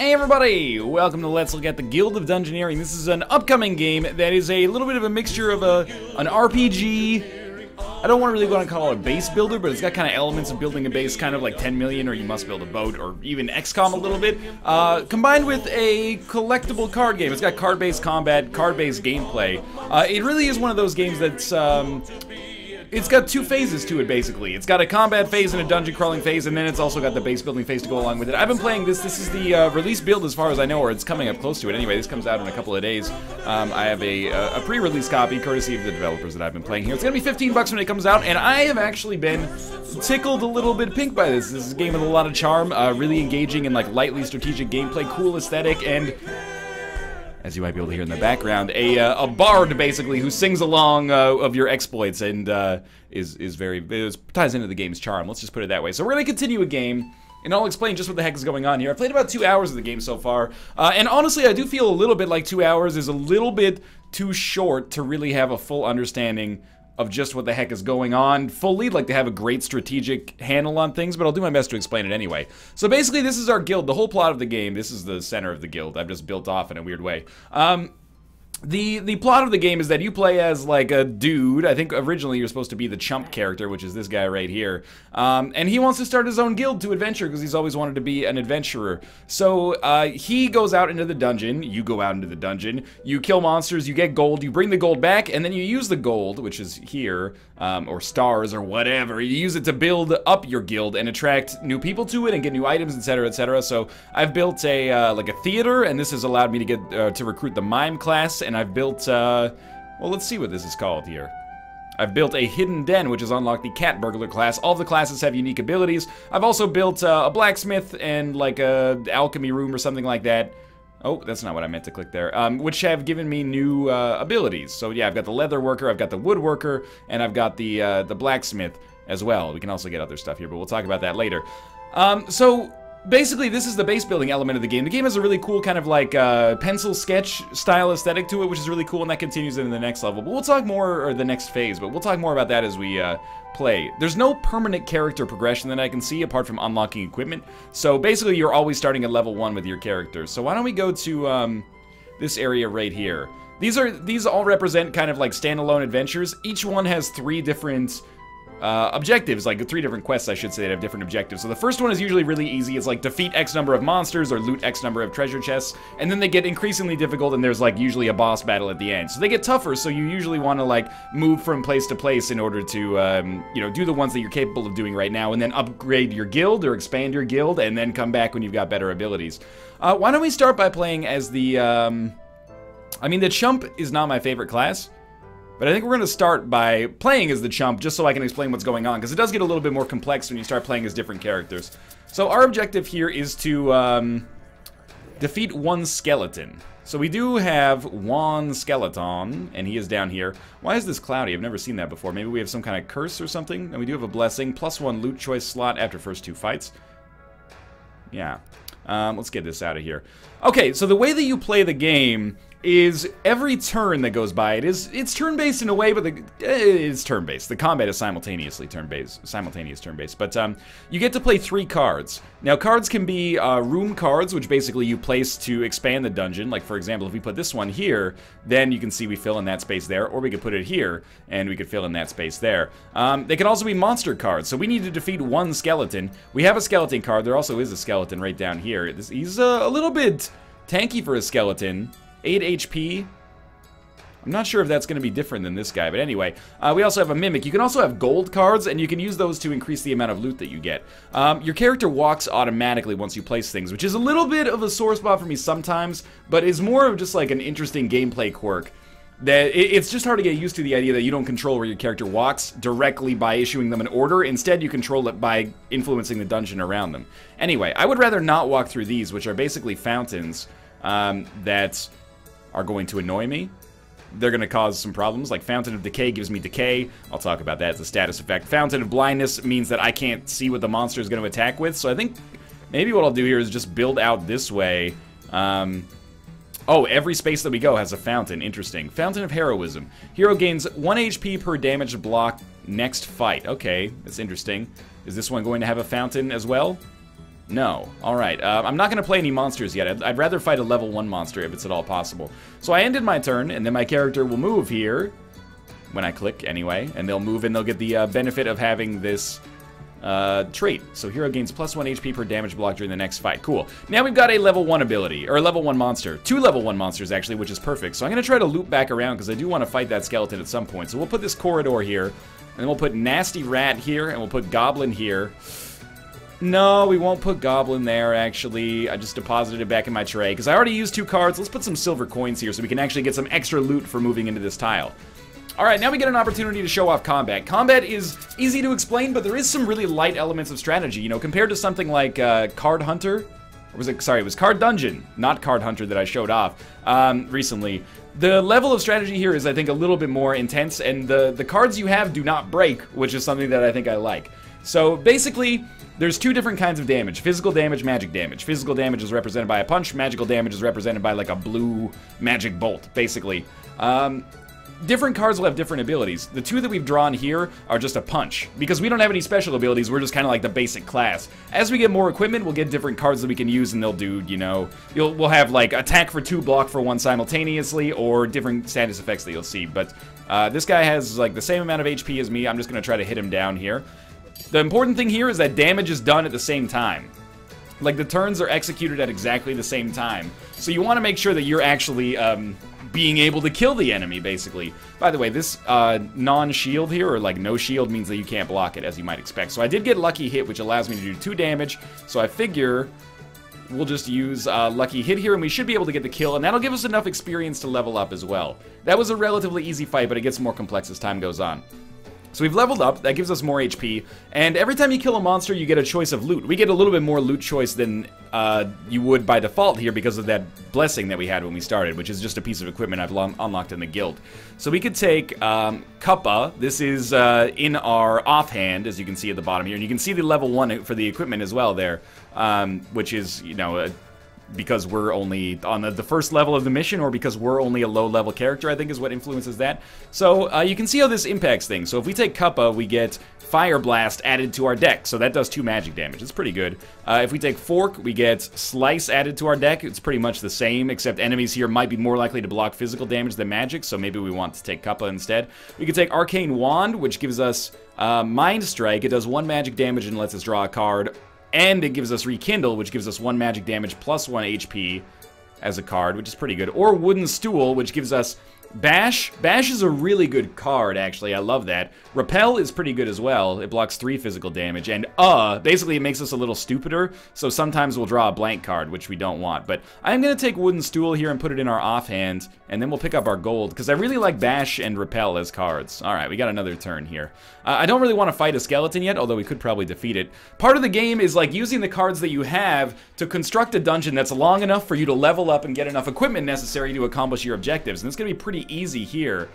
Hey everybody! Welcome to Let's Look at the Guild of Dungeoneering. This is an upcoming game that is a little bit of a mixture of an RPG. I don't really want to call it a base builder, but it's got kind of elements of building a base, kind of like 10 million, or you must build a boat, or even XCOM a little bit, combined with a collectible card game. It's got card-based combat, card-based gameplay. It really is one of those games that's, it's got two phases to it, basically. It's got a combat phase and a dungeon crawling phase, and then it's also got the base building phase to go along with it. I've been playing this. This is the release build as far as I know, or it's coming up close to it. Anyway, this comes out in a couple of days. I have a pre-release copy, courtesy of the developers that I've been playing here. It's gonna be 15 bucks when it comes out, and I have actually been tickled a little bit pink by this. This is a game with a lot of charm, really engaging and like lightly strategic gameplay, cool aesthetic, and as you might be able to hear in the background, a bard, basically, who sings along of your exploits and ties into the game's charm. Let's just put it that way. So we're going to continue a game, and I'll explain just what the heck is going on here. I've played about 2 hours of the game so far, and honestly, I do feel a little bit like 2 hours is a little bit too short to really have a full understanding of just what the heck is going on fully, like to have a great strategic handle on things, but I'll do my best to explain it anyway. So basically, this is our guild, the whole plot of the game. This is the center of the guild. I've just built off in a weird way. The plot of the game is that you play as, like, a dude. I think originally you're supposed to be the chump character, which is this guy right here. And he wants to start his own guild to adventure because he's always wanted to be an adventurer. So, he goes out into the dungeon. You go out into the dungeon. You kill monsters. You get gold. You bring the gold back, and then you use the gold, which is here, or stars, or whatever. You use it to build up your guild and attract new people to it and get new items, etc., etc. So, I've built like a theater, and this has allowed me to get to recruit the mime class. And I've built, well, let's see what this is called here. I've built a hidden den, which has unlocked the cat burglar class. All of the classes have unique abilities. I've also built a blacksmith and like a alchemy room or something like that. Oh, that's not what I meant to click there. Which have given me new abilities. So yeah, I've got the leather worker, I've got the woodworker, and I've got the blacksmith as well. We can also get other stuff here, but we'll talk about that later. So basically, this is the base building element of the game. The game has a really cool kind of like pencil sketch style aesthetic to it, which is really cool, and that continues into the next level. But we'll talk more, or the next phase, but we'll talk more about that as we play. There's no permanent character progression that I can see apart from unlocking equipment. So basically, you're always starting at level 1 with your character. So why don't we go to this area right here. These all represent kind of like standalone adventures. Each one has 3 different objectives, like 3 different quests, I should say, that have different objectives. So the first one is usually really easy. It's like defeat X number of monsters or loot X number of treasure chests, and then they get increasingly difficult, and there's like usually a boss battle at the end. So they get tougher, so you usually want to like move from place to place in order to, you know, do the ones that you're capable of doing right now, and then upgrade your guild or expand your guild, and then come back when you've got better abilities. Why don't we start by playing as the, I mean, the chump is not my favorite class, but I think we're going to start by playing as the chump, just so I can explain what's going on, because it does get a little bit more complex when you start playing as different characters. So our objective here is to defeat one skeleton. So we do have one skeleton, and he is down here. Why is this cloudy? I've never seen that before. Maybe we have some kind of curse or something? And we do have a blessing, +1 loot choice slot after first 2 fights. Yeah. Let's get this out of here. Okay, so the way that you play the game is every turn that goes by, it's turn-based in a way, but it's turn-based. The combat is simultaneous turn-based. But you get to play 3 cards. Now, cards can be room cards, which basically you place to expand the dungeon. Like, for example, if we put this one here, then you can see we fill in that space there, or we could put it here, and we could fill in that space there. They can also be monster cards, so we need to defeat one skeleton. We have a skeleton card. There also is a skeleton right down here. He's a little bit tanky for a skeleton. 8 HP. I'm not sure if that's going to be different than this guy, but anyway. We also have a mimic. You can also have gold cards, and you can use those to increase the amount of loot that you get. Your character walks automatically once you place things, which is a little bit of a sore spot for me sometimes, but is more of just like an interesting gameplay quirk. That it's just hard to get used to the idea that you don't control where your character walks directly by issuing them an order. Instead, you control it by influencing the dungeon around them. Anyway, I would rather not walk through these, which are basically fountains that are going to annoy me. They're going to cause some problems, like Fountain of Decay gives me decay. I'll talk about that as a status effect. Fountain of Blindness means that I can't see what the monster is going to attack with, so I think maybe what I'll do here is just build out this way. Oh, every space that we go has a fountain. Interesting. Fountain of Heroism. Hero gains 1 HP per damaged block next fight. Okay, that's interesting. Is this one going to have a fountain as well? No. Alright, I'm not going to play any monsters yet. I'd rather fight a level 1 monster if it's at all possible. So I ended my turn, and then my character will move here, when I click anyway, and they'll move and they'll get the benefit of having this trait. So hero gains +1 HP per damage block during the next fight. Cool. Now we've got a level 1 ability, or a level 1 monster. 2 level 1 monsters, actually, which is perfect. So I'm going to try to loop back around, because I do want to fight that skeleton at some point. So we'll put this corridor here, and then we'll put Nasty Rat here, and we'll put Goblin here. No, we won't put Goblin there, actually. I just deposited it back in my tray, because I already used 2 cards. Let's put some silver coins here, so we can actually get some extra loot for moving into this tile. Alright, now we get an opportunity to show off combat. Combat is easy to explain, but there is some really light elements of strategy, you know, compared to something like Card Hunter, or was it, sorry, it was Card Dungeon, not Card Hunter that I showed off recently. The level of strategy here is, I think, a little bit more intense, and the cards you have do not break, which is something that I think I like. So, basically, there's 2 different kinds of damage. Physical damage, magic damage. Physical damage is represented by a punch, magical damage is represented by, like, a blue magic bolt, basically. Different cards will have different abilities. The 2 that we've drawn here are just a punch. Because we don't have any special abilities, we're just kind of like the basic class. As we get more equipment, we'll get different cards that we can use, and they'll do, you know, we'll have, like, attack for 2, block for 1 simultaneously, or different status effects that you'll see. But this guy has, like, the same amount of HP as me. I'm just going to try to hit him down here. The important thing here is that damage is done at the same time. Like, the turns are executed at exactly the same time. So you want to make sure that you're actually being able to kill the enemy, basically. By the way, this non-shield here, or like no shield, means that you can't block it, as you might expect. So I did get Lucky Hit, which allows me to do 2 damage. So I figure we'll just use Lucky Hit here, and we should be able to get the kill, and that'll give us enough experience to level up as well. That was a relatively easy fight, but it gets more complex as time goes on. So we've leveled up, that gives us more HP, and every time you kill a monster, you get a choice of loot. We get a little bit more loot choice than you would by default here because of that blessing that we had when we started, which is just a piece of equipment I've unlocked in the guild. So we could take Kappa. This is in our offhand, as you can see at the bottom here, and you can see the level 1 for the equipment as well there, which is, you know, because we're only on the first level of the mission, or because we're only a low-level character, I think is what influences that. So you can see how this impacts things. So if we take Kappa, we get Fire Blast added to our deck, so that does 2 magic damage. It's pretty good. If we take Fork, we get Slice added to our deck. It's pretty much the same, except enemies here might be more likely to block physical damage than magic, so maybe we want to take Kappa instead. We could take Arcane Wand, which gives us Mind Strike. It does 1 magic damage and lets us draw a card. And it gives us Rekindle, which gives us 1 magic damage plus 1 HP as a card, which is pretty good. Or Wooden Stool, which gives us Bash. Bash is a really good card, actually. I love that. Repel is pretty good as well. It blocks 3 physical damage. And basically it makes us a little stupider, so sometimes we'll draw a blank card, which we don't want. But I'm going to take Wooden Stool here and put it in our offhand, and then we'll pick up our gold, because I really like Bash and Repel as cards. Alright, we got another turn here. I don't really want to fight a skeleton yet, although we could probably defeat it. Part of the game is like using the cards that you have to construct a dungeon that's long enough for you to level up and get enough equipment necessary to accomplish your objectives. And it's going to be pretty easy here,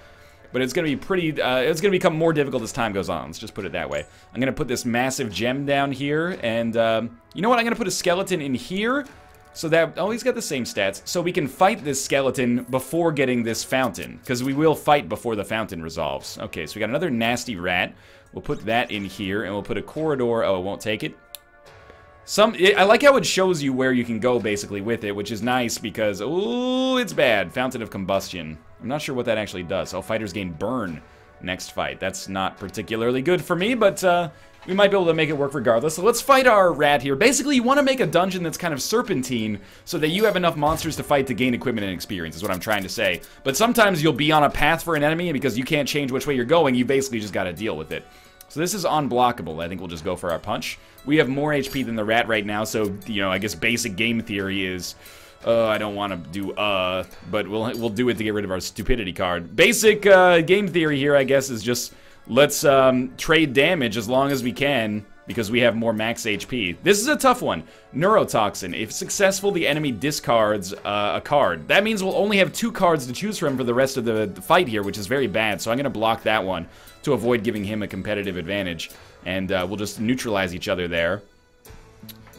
but it's going to be pretty, it's going to become more difficult as time goes on. Let's just put it that way. I'm going to put this massive gem down here, and you know what? I'm going to put a skeleton in here, so that, oh, he's got the same stats, so we can fight this skeleton before getting this fountain, because we will fight before the fountain resolves. Okay, so we got another nasty rat. We'll put that in here, and we'll put a corridor. Oh, it won't take it. I like how it shows you where you can go, basically, with it, which is nice because, ooh, it's bad. Fountain of Combustion. I'm not sure what that actually does. Oh, fighters gain burn next fight. That's not particularly good for me, but we might be able to make it work regardless. So let's fight our rat here. Basically, you want to make a dungeon that's kind of serpentine so that you have enough monsters to fight to gain equipment and experience, is what I'm trying to say. But sometimes you'll be on a path for an enemy, and because you can't change which way you're going, you basically just got to deal with it. So this is unblockable. I think we'll just go for our punch. We have more HP than the rat right now, so, you know, I guess basic game theory is, I don't want to do, but we'll do it to get rid of our stupidity card. Basic game theory here, I guess, is just, let's trade damage as long as we can, because we have more max HP. This is a tough one. Neurotoxin. If successful, the enemy discards a card. That means we'll only have 2 cards to choose from for the rest of the fight here, which is very bad, so I'm going to block that one to avoid giving him a competitive advantage. And we'll just neutralize each other there.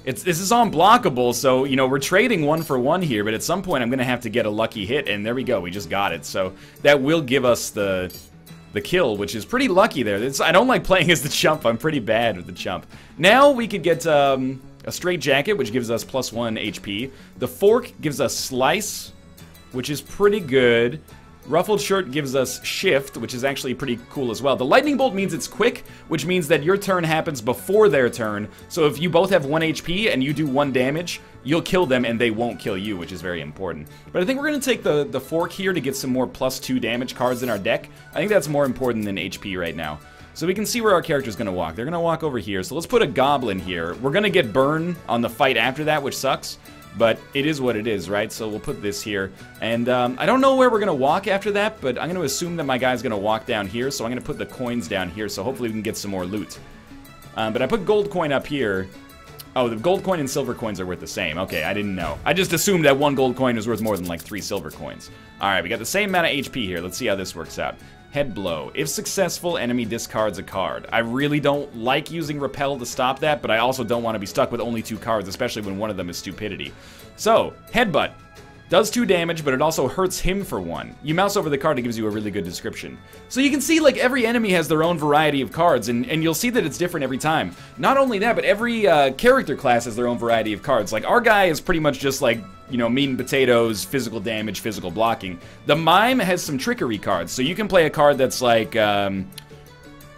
This is unblockable, so, you know, we're trading 1 for 1 here, but at some point I'm going to have to get a lucky hit, and there we go, we just got it. So that will give us the kill, which is pretty lucky there. I don't like playing as the chump. I'm pretty bad with the chump. Now we could get a straight jacket, which gives us +1 HP. The fork gives us slice, which is pretty good. Ruffled shirt gives us shift, which is actually pretty cool as well. The lightning bolt means it's quick, which means that your turn happens before their turn. So if you both have 1 HP and you do 1 damage, you'll kill them and they won't kill you, which is very important. But I think we're going to take the fork here to get some more +2 damage cards in our deck. I think that's more important than HP right now. So we can see where our character's going to walk. They're going to walk over here. So let's put a goblin here. We're going to get burn on the fight after that, which sucks. But it is what it is, right? So we'll put this here. And I don't know where we're going to walk after that, but I'm going to assume that my guy's going to walk down here. So I'm going to put the coins down here, so hopefully we can get some more loot. But I put gold coin up here. Oh, the gold coin and silver coins are worth the same. Okay, I didn't know. I just assumed that 1 gold coin was worth more than like 3 silver coins. Alright, we got the same amount of HP here. Let's see how this works out. Head blow. If successful, enemy discards a card. I really don't like using repel to stop that, but I also don't want to be stuck with only 2 cards, especially when one of them is stupidity. So, headbutt. Does 2 damage, but it also hurts him for 1. You mouse over the card, it gives you a really good description. So you can see, like, every enemy has their own variety of cards, and you'll see that it's different every time. Not only that, but every character class has their own variety of cards. Like, our guy is pretty much just like, you know, meat and potatoes, physical damage, physical blocking. The mime has some trickery cards, so you can play a card that's like, I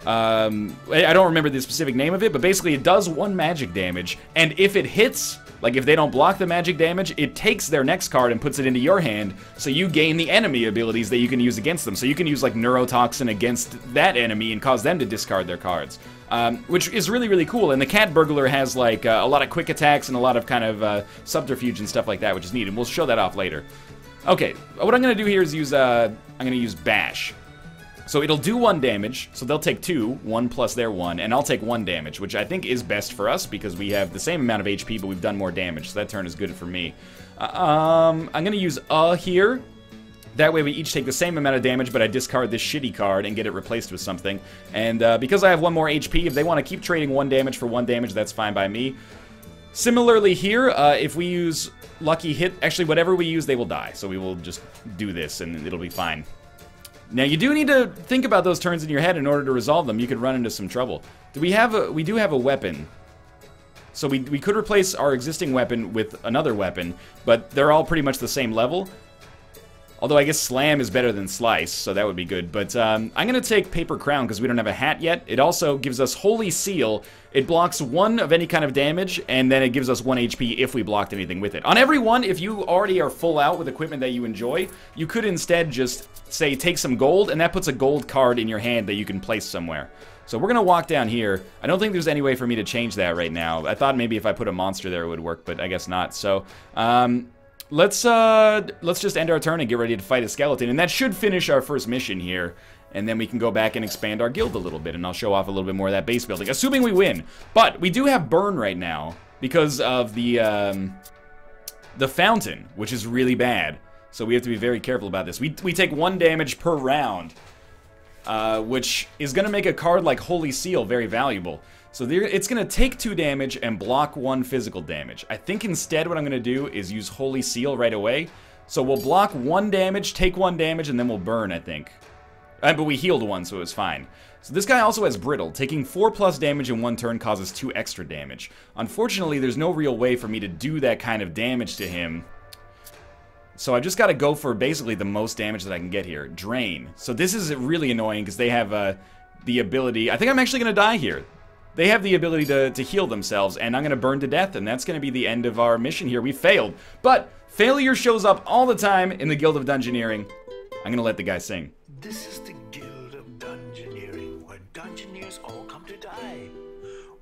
don't remember the specific name of it, but basically it does 1 magic damage, and if it hits, like if they don't block the magic damage, it takes their next card and puts it into your hand, so you gain the enemy abilities that you can use against them. So you can use like Neurotoxin against that enemy and cause them to discard their cards. Which is really, really cool, and the Cat Burglar has like a lot of quick attacks and a lot of kind of subterfuge and stuff like that, which is neat, and we'll show that off later. Okay, what I'm going to do here is use, I'm going to use Bash. So it'll do 1 damage, so they'll take 2, 1 plus their 1, and I'll take 1 damage, which I think is best for us because we have the same amount of HP, but we've done more damage, so that turn is good for me. I'm going to use here. That way we each take the same amount of damage, but I discard this shitty card and get it replaced with something. And because I have 1 more HP, if they want to keep trading 1 damage for 1 damage, that's fine by me. Similarly here, if we use Lucky Hit, actually whatever we use, they will die. So we will just do this and it'll be fine. Now you do need to think about those turns in your head in order to resolve them. You could run into some trouble. We do have a weapon. So we could replace our existing weapon with another weapon, but they're all pretty much the same level. Although I guess Slam is better than Slice, so that would be good. But I'm going to take Paper Crown because we don't have a hat yet. It also gives us Holy Seal. It blocks 1 of any kind of damage, and then it gives us 1 HP if we blocked anything with it. On every one, if you already are full out with equipment that you enjoy, you could instead just, say, take some gold, and that puts a gold card in your hand that you can place somewhere. So we're going to walk down here. I don't think there's any way for me to change that right now. I thought maybe if I put a monster there it would work, but I guess not. So, let's just end our turn and get ready to fight a skeleton, and that should finish our first mission here, and then we can go back and expand our guild a little bit, and I'll show off a little bit more of that base building, assuming we win. But we do have burn right now because of the fountain, which is really bad, so we have to be very careful about this. We take 1 damage per round, which is going to make a card like Holy Seal very valuable. So it's going to take 2 damage and block 1 physical damage. I think instead what I'm going to do is use Holy Seal right away. So we'll block 1 damage, take 1 damage, and then we'll burn, I think. But we healed 1, so it was fine. So this guy also has Brittle. Taking 4+ damage in 1 turn causes 2 extra damage. Unfortunately, there's no real way for me to do that kind of damage to him. So I've just got to go for basically the most damage that I can get here. Drain. So this is really annoying because they have the ability... I think I'm actually going to die here. They have the ability to heal themselves, and I'm going to burn to death, and that's going to be the end of our mission here. We failed. But failure shows up all the time in the Guild of Dungeoneering. I'm going to let the guy sing. This is the Guild of Dungeoneering, where Dungeoneers all come to die.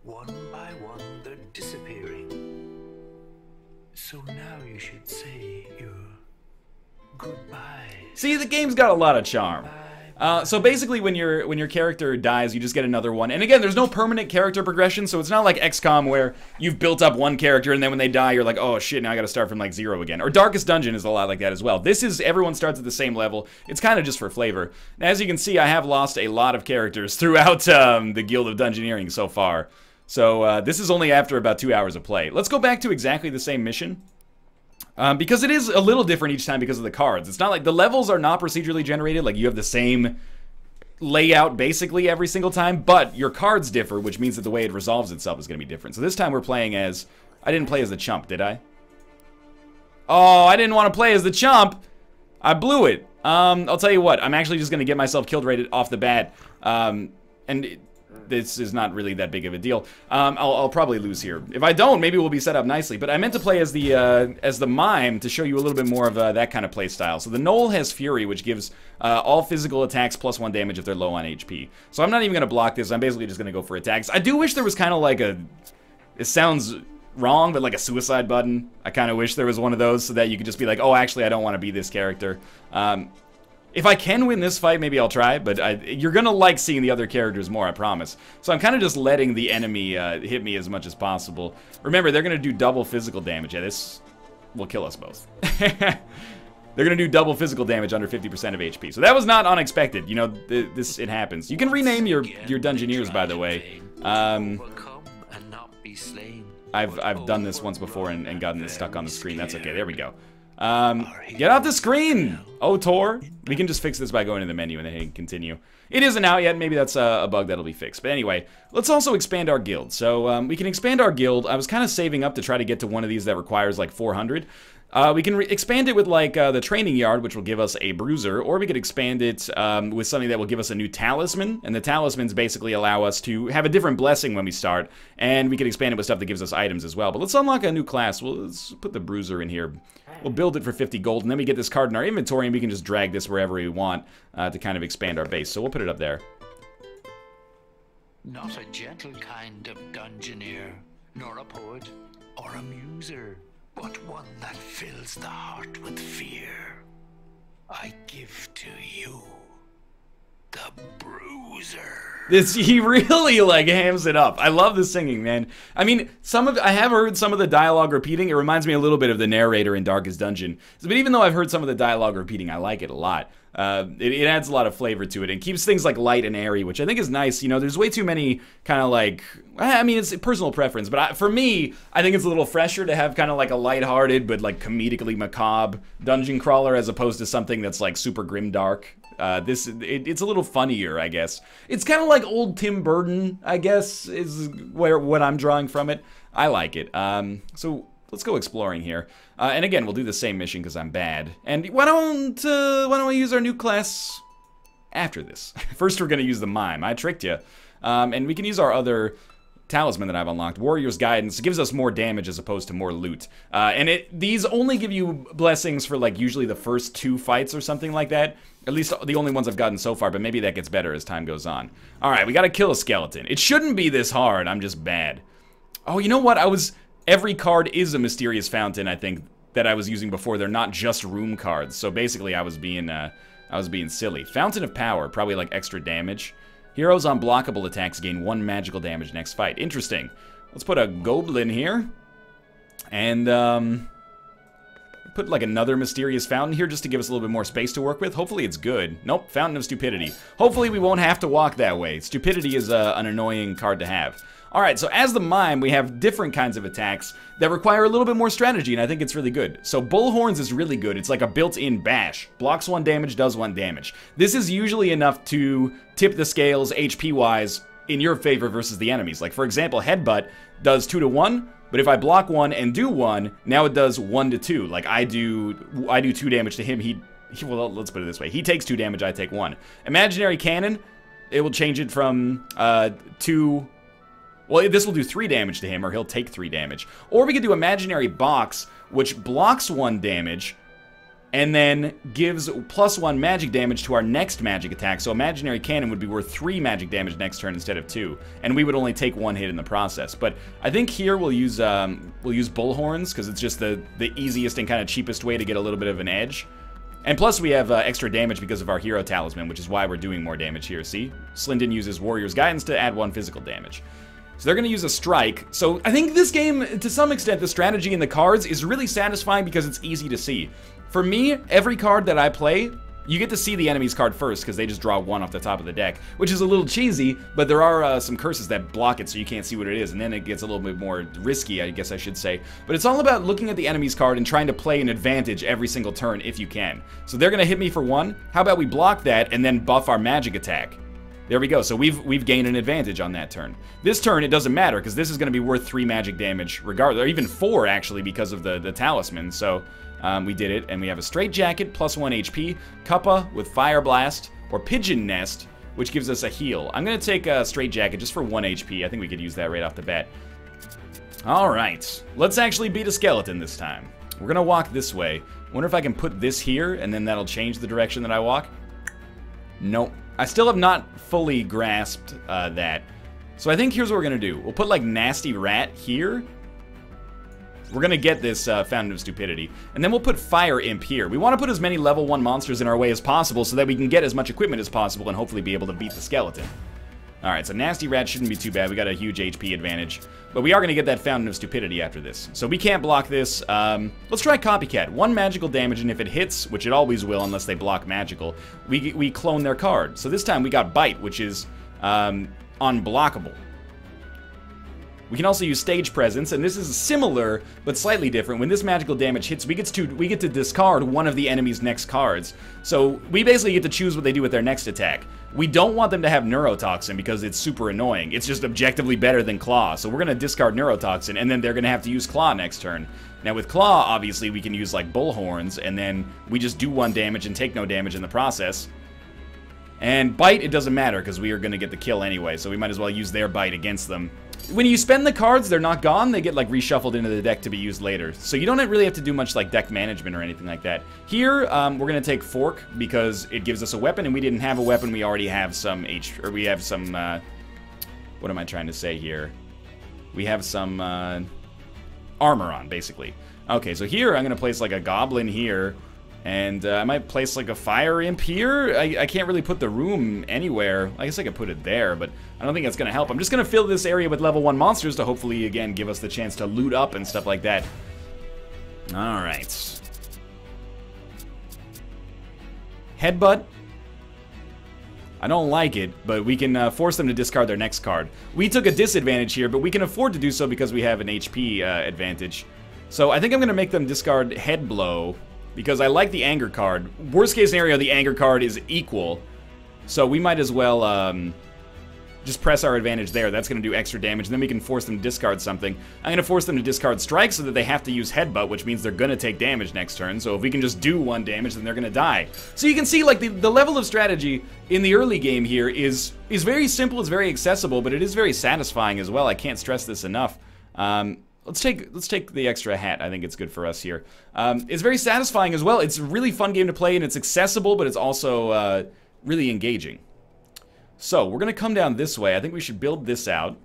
One by one, they're disappearing. So now you should say your goodbyes. See, the game's got a lot of charm. So basically, when your character dies, you just get another one. And again, there's no permanent character progression, so it's not like XCOM where you've built up one character and then when they die, you're like, oh shit, now I gotta start from like 0 again. Or Darkest Dungeon is a lot like that as well. This is, everyone starts at the same level. It's kind of just for flavor. Now, as you can see, I have lost a lot of characters throughout the Guild of Dungeoneering so far. So this is only after about 2 hours of play. Let's go back to exactly the same mission. Because it is a little different each time because of the cards. It's not like the levels are not procedurally generated, like you have the same layout basically every single time, but your cards differ, which means that the way it resolves itself is going to be different. So this time we're playing as I didn't play as the chump, did I? Oh, I didn't want to play as the chump. I blew it. I'll tell you what. I'm actually just going to get myself killed right off the bat. This is not really that big of a deal. I'll probably lose here. If I don't, maybe we'll be set up nicely. But I meant to play as the mime to show you a little bit more of that kind of play style. So the Gnoll has Fury, which gives all physical attacks +1 damage if they're low on HP. So I'm not even going to block this. I'm basically just going to go for attacks. I do wish there was kind of like a... It sounds wrong, but like a suicide button. I kind of wish there was one of those so that you could just be like, oh, actually, I don't want to be this character. If I can win this fight, maybe I'll try, but you're gonna like seeing the other characters more, I promise. So I'm kind of just letting the enemy hit me as much as possible. Remember, they're gonna do double physical damage. Yeah, this will kill us both. They're gonna do double physical damage under 50% of HP. So that was not unexpected. You know, it happens. You can rename your Dungeoneers, by the way. I've done this once before and gotten this stuck on the screen. That's okay. There we go. Get off the screen! Oh, Tor. We can just fix this by going to the menu and then hitting continue. It isn't out yet. Maybe that's a bug that'll be fixed. But anyway, let's also expand our guild. So we can expand our guild. I was kind of saving up to try to get to one of these that requires like 400. We can expand it with like the training yard, which will give us a bruiser, or we could expand it with something that will give us a new talisman, and the talismans basically allow us to have a different blessing when we start, and we can expand it with stuff that gives us items as well. But let's unlock a new class. Let's put the bruiser in here. We'll build it for 50 gold, and then we get this card in our inventory, and we can just drag this wherever we want to kind of expand our base. So we'll put it up there. Not a gentle kind of dungeoneer, nor a poet or a muser, but one that fills the heart with fear. I give to you the bruiser. He really like hams it up. I love the singing, man. I mean, I have heard some of the dialogue repeating. It reminds me a little bit of the narrator in Darkest Dungeon. But even though I've heard some of the dialogue repeating, I like it a lot. It adds a lot of flavor to it and keeps things like light and airy, which I think is nice. You know, there's way too many kind of like, I mean, it's personal preference, but for me, I think it's a little fresher to have kind of like a lighthearted but like comedically macabre dungeon crawler as opposed to something that's like super grimdark. It's a little funnier, I guess. It's kind of like old Tim Burton, I guess, is what I'm drawing from it. I like it. So let's go exploring here. And again, we'll do the same mission because I'm bad. And why don't we use our new class after this? First, we're gonna use the mime. I tricked you. And we can use our other talisman that I've unlocked, Warrior's Guidance. It gives us more damage as opposed to more loot. And these only give you blessings for like usually the first 2 fights or something like that. At least the only ones I've gotten so far, but maybe that gets better as time goes on. Alright, we gotta kill a skeleton. It shouldn't be this hard, I'm just bad. Oh, you know what? Every card is a mysterious fountain, I think, that I was using before. They're not just room cards. So basically I was being silly. Fountain of Power, probably like extra damage. Heroes on blockable attacks gain 1 magical damage next fight. Interesting. Let's put a goblin here. And put like another mysterious fountain here just to give us a little bit more space to work with. Hopefully it's good. Nope, Fountain of Stupidity. Hopefully we won't have to walk that way. Stupidity is an annoying card to have. Alright, so as the mime, we have different kinds of attacks that require a little bit more strategy, and I think it's really good. So Bullhorns is really good. It's like a built-in bash. Blocks 1 damage, does 1 damage. This is usually enough to tip the scales HP-wise in your favor versus the enemies. Like, for example, Headbutt does 2 to 1, but if I block 1 and do 1, now it does 1 to 2. Like, I do 2 damage to him, well, let's put it this way. He takes 2 damage, I take 1. Imaginary Cannon, it will change it from 2... Well, this will do 3 damage to him, or he'll take 3 damage. Or we could do Imaginary Box, which blocks 1 damage, and then gives +1 magic damage to our next magic attack. So Imaginary Cannon would be worth 3 magic damage next turn instead of 2, and we would only take 1 hit in the process. But I think here we'll use Bullhorns, because it's just the easiest and kind of cheapest way to get a little bit of an edge. And plus we have extra damage because of our Hero Talisman, which is why we're doing more damage here. See? Slyndon uses Warrior's Guidance to add 1 physical damage. So they're going to use a strike. So I think this game, to some extent, the strategy in the cards is really satisfying because it's easy to see. For me, every card that I play, you get to see the enemy's card first because they just draw 1 off the top of the deck, which is a little cheesy, but there are some curses that block it so you can't see what it is, and then it gets a little bit more risky, I guess I should say. But it's all about looking at the enemy's card and trying to play an advantage every single turn if you can. So they're going to hit me for 1. How about we block that and then buff our magic attack? There we go. So we've gained an advantage on that turn. This turn, it doesn't matter, because this is going to be worth 3 magic damage regardless, or even 4, actually, because of the talisman. So we did it, and we have a Straight Jacket, plus 1 HP, Cuppa with Fire Blast, or Pigeon Nest, which gives us a heal. I'm going to take a Straight Jacket just for 1 HP. I think we could use that right off the bat. Alright, let's actually beat a skeleton this time. We're going to walk this way. Wonder if I can put this here, and then that'll change the direction that I walk? Nope. I still have not fully grasped that. So I think here's what we're going to do. We'll put, like, Nasty Rat here. We're going to get this Fountain of Stupidity. And then we'll put Fire Imp here. We want to put as many level 1 monsters in our way as possible so that we can get as much equipment as possible and hopefully be able to beat the skeleton. Alright, so Nasty Rat shouldn't be too bad. We got a huge HP advantage. But we are going to get that Fountain of Stupidity after this. So we can't block this. Let's try Copycat. 1 magical damage, and if it hits, which it always will unless they block magical, we clone their card. So this time we got Bite, which is unblockable. We can also use Stage Presence, and this is similar, but slightly different. When this magical damage hits, we get to discard one of the enemy's next cards. So we basically get to choose what they do with their next attack. We don't want them to have Neurotoxin because it's super annoying. It's just objectively better than Claw. So we're going to discard Neurotoxin, and then they're going to have to use Claw next turn. Now with Claw, obviously, we can use like Bullhorns, and then we just do 1 damage and take no damage in the process. And Bite, it doesn't matter because we are going to get the kill anyway, so we might as well use their Bite against them. When you spend the cards, they're not gone. They get like reshuffled into the deck to be used later. So you don't really have to do much like deck management or anything like that. Here, we're going to take Fork because it gives us a weapon, and we didn't have a weapon. We already have some we have some, what am I trying to say here? We have some armor on, basically. Okay, so here I'm going to place like a Goblin here. And I might place like a Fire Imp here. I can't really put the room anywhere. I guess I could put it there, but I don't think that's going to help. I'm just going to fill this area with level 1 monsters to hopefully, again, give us the chance to loot up and stuff like that. Alright. Headbutt. I don't like it, but we can force them to discard their next card. We took a disadvantage here, but we can afford to do so because we have an HP advantage. So I think I'm going to make them discard Head Blow, because I like the Anger card. Worst case scenario, the Anger card is equal. So we might as well just press our advantage there. That's going to do extra damage. And then we can force them to discard something. I'm going to force them to discard Strike so that they have to use Headbutt, which means they're going to take damage next turn. So if we can just do 1 damage, then they're going to die. So you can see, like, the level of strategy in the early game here is very simple, it's very accessible, but it is very satisfying as well. I can't stress this enough. Let's take the extra hat. I think it's good for us here. It's very satisfying as well. It's a really fun game to play, and it's accessible, but it's also really engaging. So we're gonna come down this way. I think we should build this out.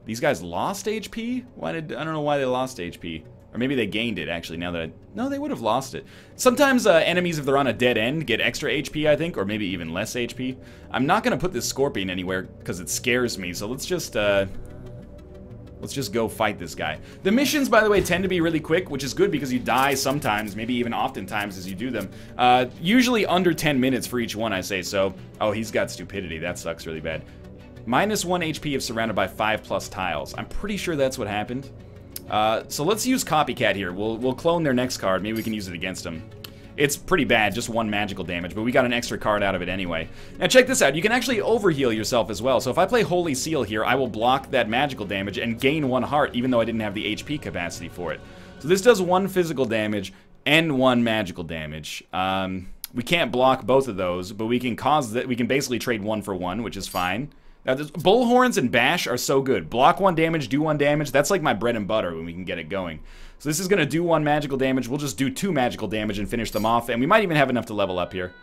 These guys lost HP? I don't know why they lost HP. Or maybe they gained it, actually, now that no, they would have lost it. Sometimes enemies, if they're on a dead end, get extra HP, I think, or maybe even less HP. I'm not gonna put this Scorpion anywhere because it scares me, so let's just go fight this guy. The missions, by the way, tend to be really quick, which is good because you die sometimes, maybe even oftentimes as you do them. Usually under 10 minutes for each one, I say. So, oh, he's got Stupidity. That sucks really bad. -1 HP if surrounded by 5+ tiles. I'm pretty sure that's what happened. So let's use Copycat here. We'll clone their next card. Maybe we can use it against them. It's pretty bad, just 1 magical damage, but we got an extra card out of it anyway. Now check this out, you can actually overheal yourself as well. So if I play Holy Seal here, I will block that magical damage and gain 1 heart, even though I didn't have the HP capacity for it. So this does 1 physical damage and 1 magical damage. We can't block both of those, but we can basically trade 1 for 1, which is fine. Now, Bullhorns and Bash are so good. Block 1 damage, do 1 damage. That's like my bread and butter when we can get it going. So this is going to do 1 magical damage. We'll just do 2 magical damage and finish them off. And we might even have enough to level up here.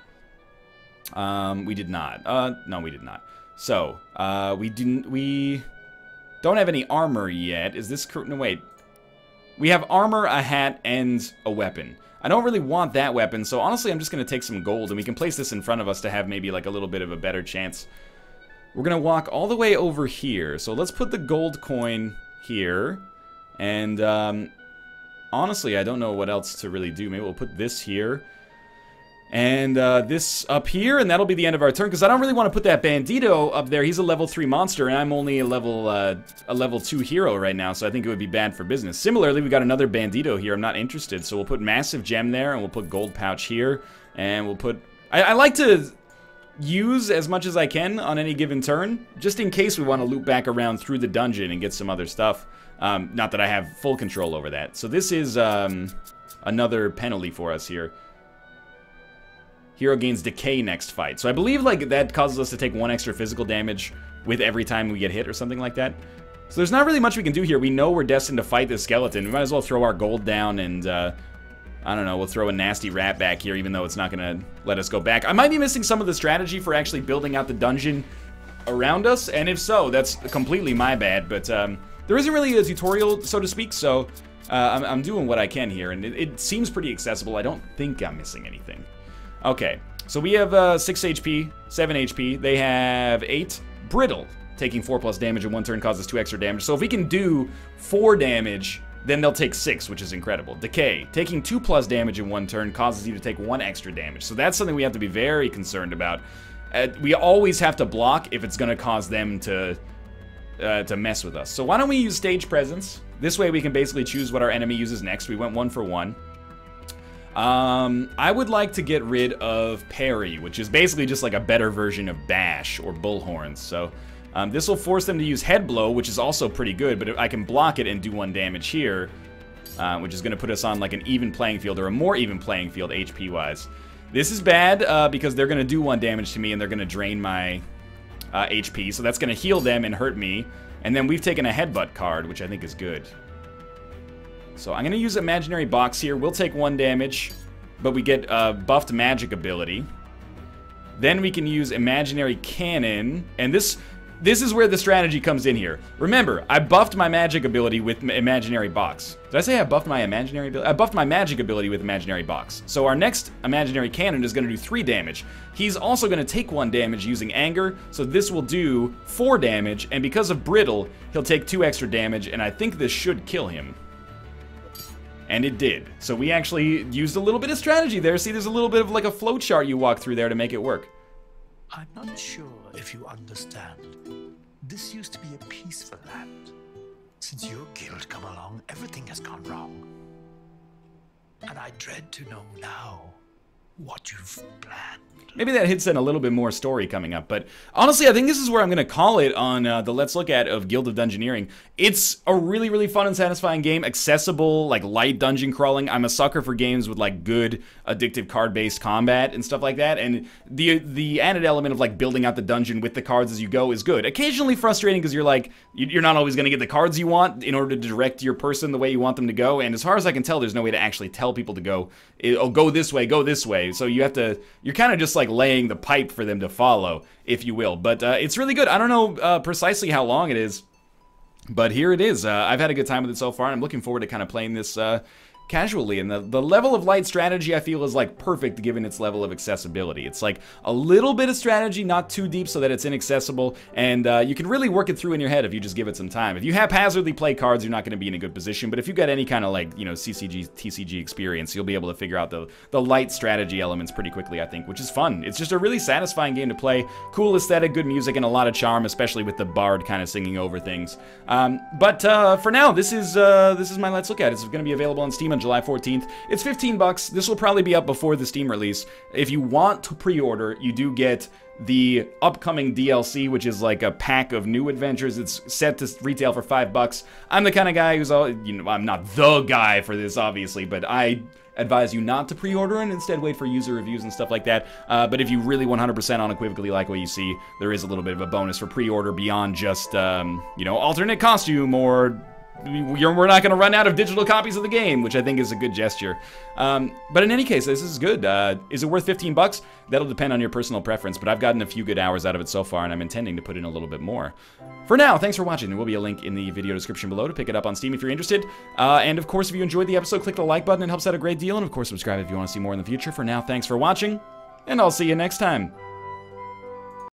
We did not. No, we did not. So, we don't have any armor yet. Is this... No, wait. We have armor, a hat, and a weapon. I don't really want that weapon, so honestly I'm just going to take some gold. And we can place this in front of us to have maybe like a little bit of a better chance. We're going to walk all the way over here. So let's put the gold coin here. And, honestly, I don't know what else to really do. Maybe we'll put this here. And, this up here. And that'll be the end of our turn. Because I don't really want to put that Bandito up there. He's a level 3 monster. And I'm only a level 2 hero right now. So I think it would be bad for business. Similarly, we got another Bandito here. I'm not interested. So we'll put Massive Gem there. And we'll put Gold Pouch here. And we'll put... I like to... use as much as I can on any given turn, just in case we want to loop back around through the dungeon and get some other stuff. Not that I have full control over that. So this is another penalty for us here. Hero gains decay next fight. So I believe like that causes us to take 1 extra physical damage with every time we get hit or something like that. So there's not really much we can do here. We know we're destined to fight this skeleton. We might as well throw our gold down and, I don't know, we'll throw a nasty rat back here even though it's not going to let us go back. I might be missing some of the strategy for actually building out the dungeon around us, and if so, that's completely my bad. But there isn't really a tutorial, so to speak, so I'm doing what I can here, and it seems pretty accessible. I don't think I'm missing anything. Okay, so we have 6 HP, 7 HP. They have 8. Brittle, taking 4+ damage in 1 turn causes 2 extra damage. So if we can do 4 damage, then they'll take 6, which is incredible. Decay, taking 2+ damage in 1 turn causes you to take 1 extra damage. So that's something we have to be very concerned about. We always have to block if it's going to cause them to mess with us. So why don't we use Stage Presence? This way we can basically choose what our enemy uses next. We went 1 for 1. I would like to get rid of Parry, which is basically just like a better version of Bash or Bullhorns. So this will force them to use Head Blow, which is also pretty good, but I can block it and do 1 damage here, which is going to put us on like an even playing field, or a more even playing field HP-wise. This is bad because they're going to do 1 damage to me and they're going to drain my HP, so that's going to heal them and hurt me. And then we've taken a Headbutt card, which I think is good. So I'm going to use Imaginary Box here. We'll take 1 damage, but we get buffed magic ability. Then we can use Imaginary Cannon, and this is where the strategy comes in here. Remember, I buffed my magic ability with Imaginary Box. Did I say I buffed my Imaginary ability? I buffed my magic ability with Imaginary Box. So our next Imaginary Cannon is going to do 3 damage. He's also going to take 1 damage using Anger, so this will do 4 damage, and because of Brittle, he'll take 2 extra damage, and I think this should kill him. And it did. So we actually used a little bit of strategy there. See, there's a little bit of like a flowchart you walk through there to make it work. I'm not sure if you understand. This used to be a peaceful land. Since your guild come along, everything has gone wrong. And I dread to know now what you've planned. Maybe that hits in a little bit more story coming up, but honestly, I think this is where I'm going to call it on the Let's Look At of Guild of Dungeoneering. It's a really, really fun and satisfying game, accessible, like light dungeon crawling. I'm a sucker for games with like good, addictive card-based combat and stuff like that, and the added element of like building out the dungeon with the cards as you go is good. Occasionally frustrating because you're like, you're not always going to get the cards you want in order to direct your person the way you want them to go, and as far as I can tell, there's no way to actually tell people to go, oh, go this way, so you have to, you're kind of just like laying the pipe for them to follow, if you will. But it's really good. I don't know precisely how long it is, but here it is. I've had a good time with it so far, and I'm looking forward to kind of playing this casually, and the level of light strategy I feel is like perfect given its level of accessibility. It's like a little bit of strategy, not too deep so that it's inaccessible, and you can really work it through in your head if you just give it some time. If you haphazardly play cards, you're not going to be in a good position, but if you've got any kind of like, you know, CCG, TCG experience, you'll be able to figure out the light strategy elements pretty quickly, I think, which is fun. It's just a really satisfying game to play. Cool aesthetic, good music, and a lot of charm, especially with the bard kind of singing over things. But for now, this is my Let's Look At. It's going to be available on Steam on July 14th. It's $15. This will probably be up before the Steam release. If you want to pre-order, you do get the upcoming DLC, which is like a pack of new adventures. It's set to retail for $5. I'm the kind of guy who's all, you know, I'm not the guy for this, obviously, but I advise you not to pre-order and instead wait for user reviews and stuff like that. But if you really 100% unequivocally like what you see, there is a little bit of a bonus for pre-order beyond just, you know, alternate costume or we're not going to run out of digital copies of the game, which I think is a good gesture. But in any case, this is good. Is it worth $15? That'll depend on your personal preference, but I've gotten a few good hours out of it so far, and I'm intending to put in a little bit more. For now, thanks for watching. There will be a link in the video description below to pick it up on Steam if you're interested. And of course, if you enjoyed the episode, click the like button. It helps out a great deal. And of course, subscribe if you want to see more in the future. For now, thanks for watching, and I'll see you next time.